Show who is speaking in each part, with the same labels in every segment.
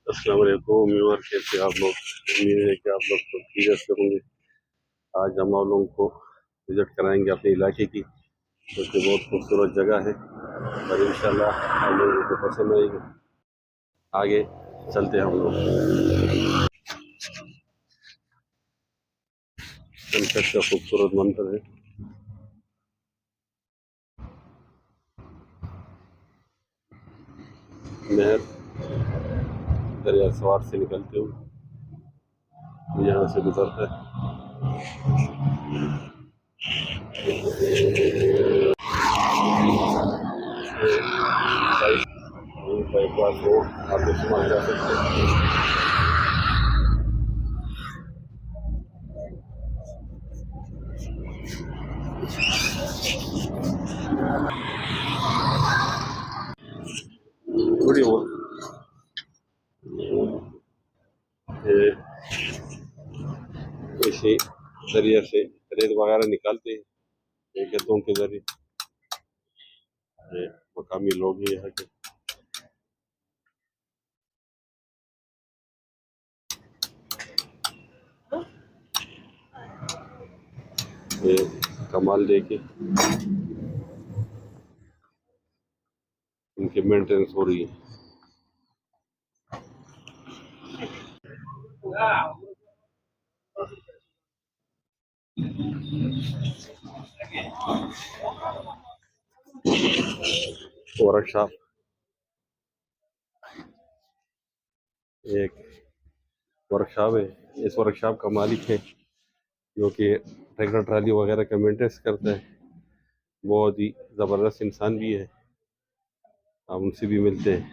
Speaker 1: अस्सलाम वालेकुम व्यूअर, कैसे आप लोग? उम्मीद है कि आप लोग तो खैरियत से होंगे। आज हम आप लोगों को विज़िट कराएंगे अपने इलाके की, जो कि बहुत खूबसूरत जगह है और इंशाल्लाह आप लोगों को पसंद आएगी। आगे चलते हैं हम लोग। सनसेट का खूबसूरत मंजर है। नहर दरिया सवार से निकलते हुए यहाँ से गुजरता है। बाईपास रोड आप इस्तेमाल जा सकते हैं। थोड़ी और ये इसी दरिया से रेत वगैरह निकालते हैं ये खेतों के जरिए। ये मकामी लोग हैं यहाँ के। ये कमाल लेके इनकी मेंटेनेंस हो रही है। वर्कशॉप, एक वर्कशॉप है। इस वर्कशॉप का मालिक है जो कि ट्रैक्टर ट्राली वगैरह का मेंटेनेंस करता है। बहुत ही ज़बरदस्त इंसान भी है, आप उनसे भी मिलते हैं।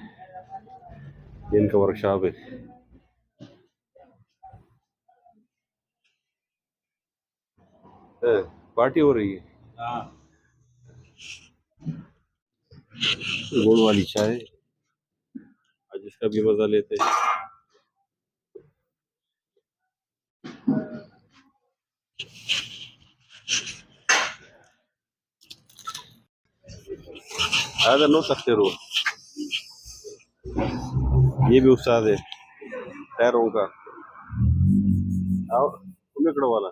Speaker 1: ये इनका वर्कशॉप है। पार्टी हो रही है, गुड़ वाली चाय। आज इसका भी मजा लेते हैं। अगर नो सकते रो, ये भी उस्ताद है टायरों का। आओ तुम्हें कड़ो वाला।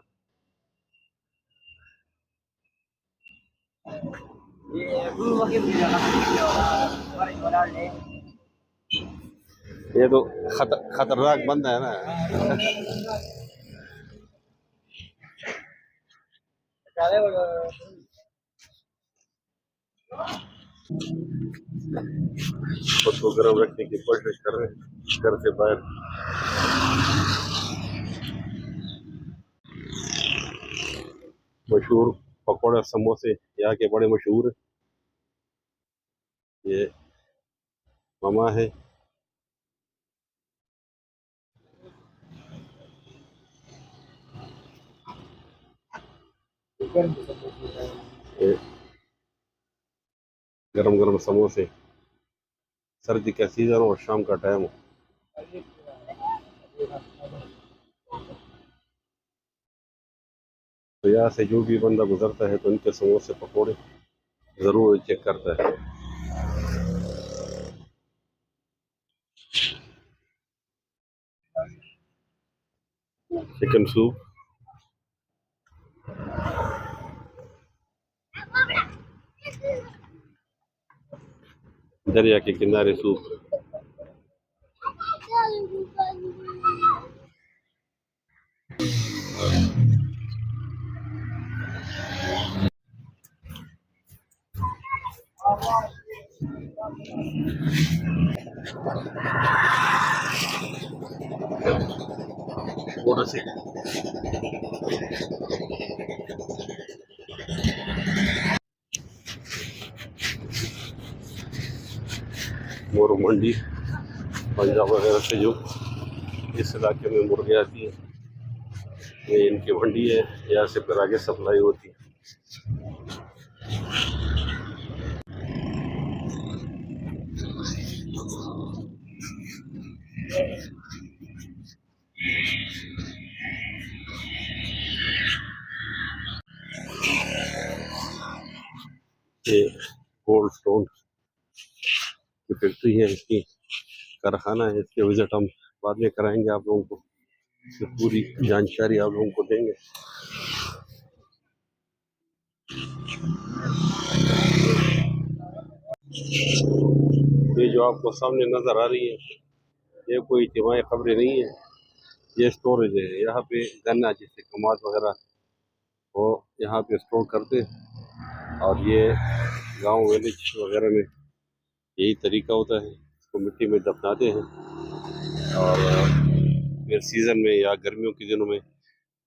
Speaker 1: ये तो खतरनाक बंदा है ना। खुद को गर्म रखने की कोशिश कर रहे हैं घर से बाहर। मशहूर पकौड़े समोसे यहाँ के बड़े मशहूर है। ये मामा है। ये गरम गरम समोसे, सर्दी का सीजन और शाम का टाइम हो तो यहाँ से जो भी बंदा गुजरता है तो इनके समोसे पकौड़े जरूर चेक करता है। चिकन सूप, दरिया के किनारे सूप। और से मोर मंडी पंजाब वगैरह से जो इस इलाके में मुर्गे आती है, ये इनकी मंडी है। यहाँ से फिर आगे सप्लाई होती है। ये कोल्ड स्टोन की फैक्ट्री है इसकी। कारखाना है, इसके विजिट हम बाद में कराएंगे आप लोगों को, इसकी पूरी जानकारी आप लोगों को देंगे। ये जो आपको सामने नजर आ रही है, ये कोई इज्तिमाई खबरें नहीं है, ये स्टोरेज है। यहाँ पे गन्ना जैसे कमाद वगैरह वो यहाँ पे स्टोर करते हैं, और ये गांव विलेज वगैरह में यही तरीका होता है, इसको मिट्टी में दफनाते हैं और फिर सीज़न में या गर्मियों के दिनों में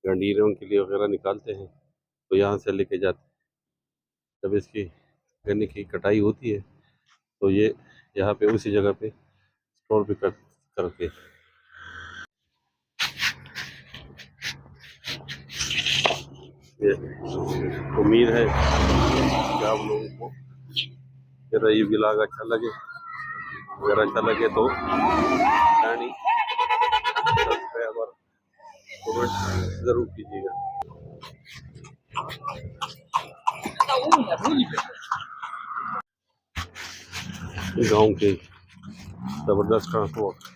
Speaker 1: गंडीरों के लिए वगैरह निकालते हैं, तो यहाँ से लेके जाते हैं। जब इसकी गन्ने की कटाई होती है तो ये यहाँ पे उसी जगह पे स्टोर भी करके। ये उम्मीद है कि आप लोगों को मेरा ये व्लॉग अच्छा लगे। अगर अच्छा लगे तो सब्सक्राइब और कमेंट ज़रूर कीजिएगा। गांव के ज़बरदस्त ट्रांसपोर्ट।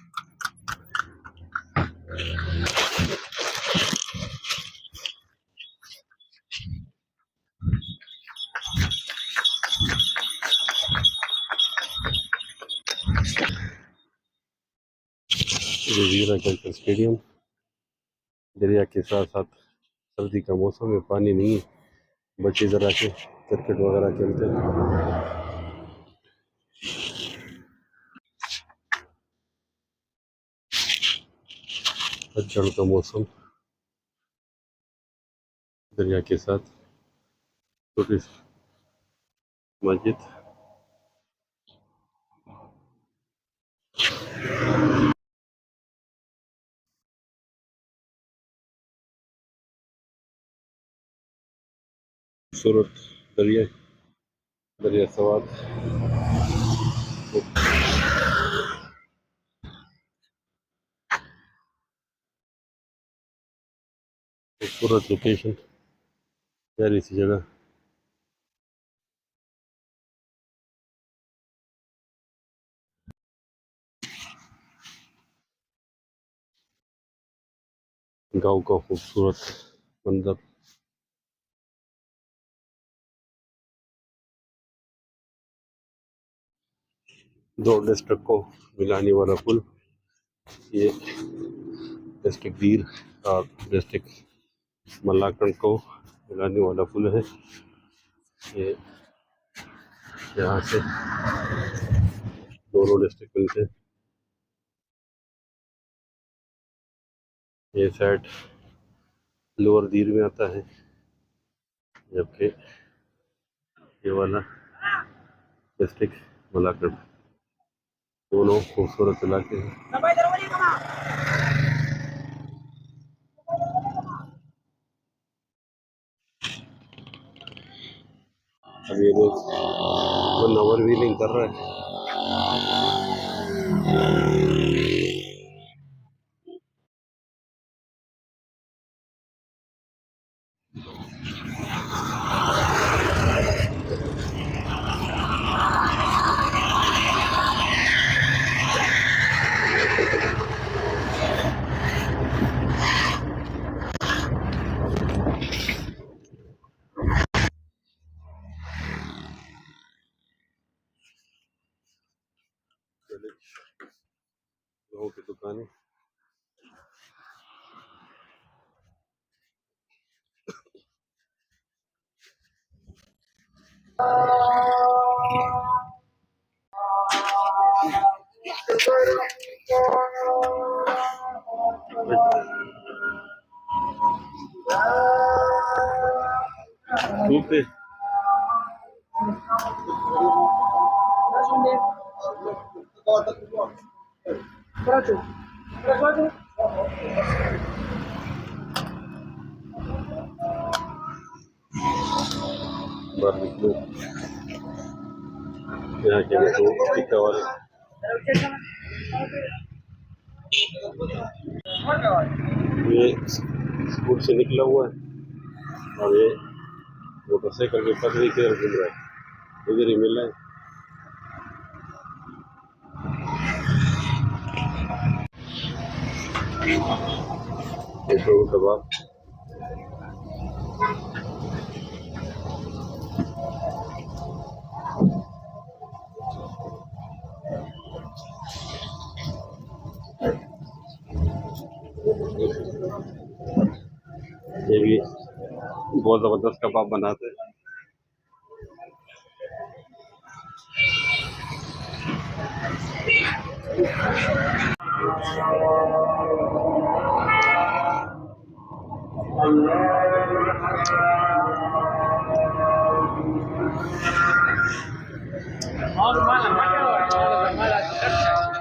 Speaker 1: ये वीरा कैंसर स्टेडियम, दरिया के साथ साथ सर्दी का मौसम है, पानी नहीं है, बच्चे ज़रा के क्रिकेट वगैरह खेलते हैं। पतझड़ का मौसम, दरिया के साथ छोटी सी मस्जिद। खूबसूरत दरिया, दरिया सवात, खूबसूरत लोकेशन, प्यारी सी जगह। गांव का खूबसूरत मंजर। दो डिस्ट्रिक्ट को मिलाने वाला पुल, ये डिस्ट्रिक्ट दीर और डिस्ट्रिक्ट मलाकंड को मिलाने वाला पुल है। ये यहाँ से दोनों डिस्ट्रिक्ट मिलते हैं। ये साइड लोअर दीर में आता है, जबकि ये वाला डिस्ट्रिक्ट मलाकंड। दोनों खूबसूरत इलाके हैं। अब ये लोग 1 आवर व्हीलिंग कर रहा है। लोगों की दुकानें, धूप है। बारबेक्यू यहाँ के तो टिक्का वाले। ये स्कूल से निकला हुआ है और ये मोटरसाइकिल के पटरी के घूम रहा है, इधर ही मिल रहा है। ये तो कबाब ये भी बहुत ज़बरदस्त कबाब बनाते हैं।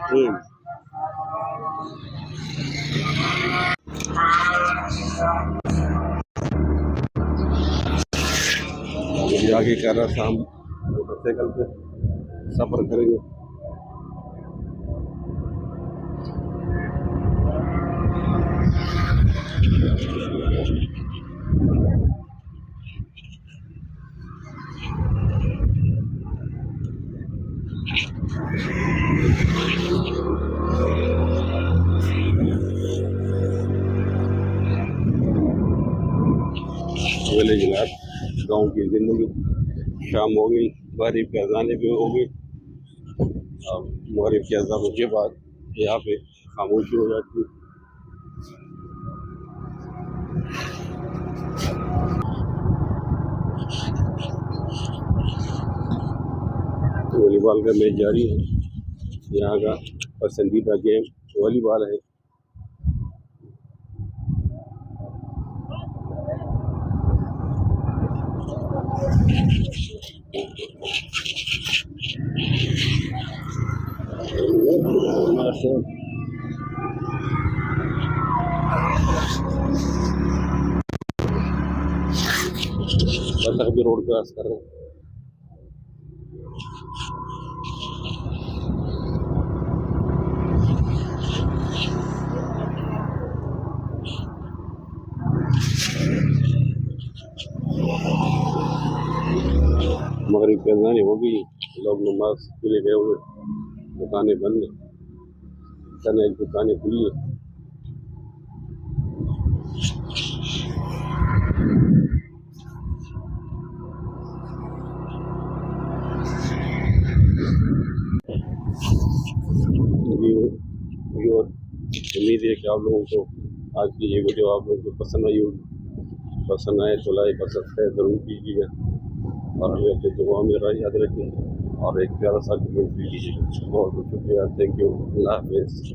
Speaker 1: हम्म, ये आगे कह रहा था हम मोटरसाइकिल पे सफ़र करेंगे। विलेज लाइफ, गाँव की ज़िंदगी। शाम हो गई, मगरिब के अज़ानें भी हो गई। अब मगरिब के अज़ानों के बाद यहाँ पे खामोशी हो जाती है। वॉलीबॉल का मैच जारी है। यहाँ का पसंदीदा गेम वॉलीबॉल है। बतख भी रोड क्रॉस कर रहे हैं। मगरिब की अज़ानें हो गई, लोग नमाज के लिए गए हुए, दुकानें बंद हैं, चंद एक दुकानें खुली हैं। ये और उम्मीद है कि आप लोगों को आज की ये वीडियो आप लोगों को पसंद आई होगी। पसंद आए तो लाइक और सब्सक्राइब ज़रूर कीजिएगा और हमें अपने दुआ में याद रखिए और एक प्यारा सा कमेंट भी कीजिएगा। बहुत बहुत शुक्रिया। Thank you. अल्लाह हाफ़िज़।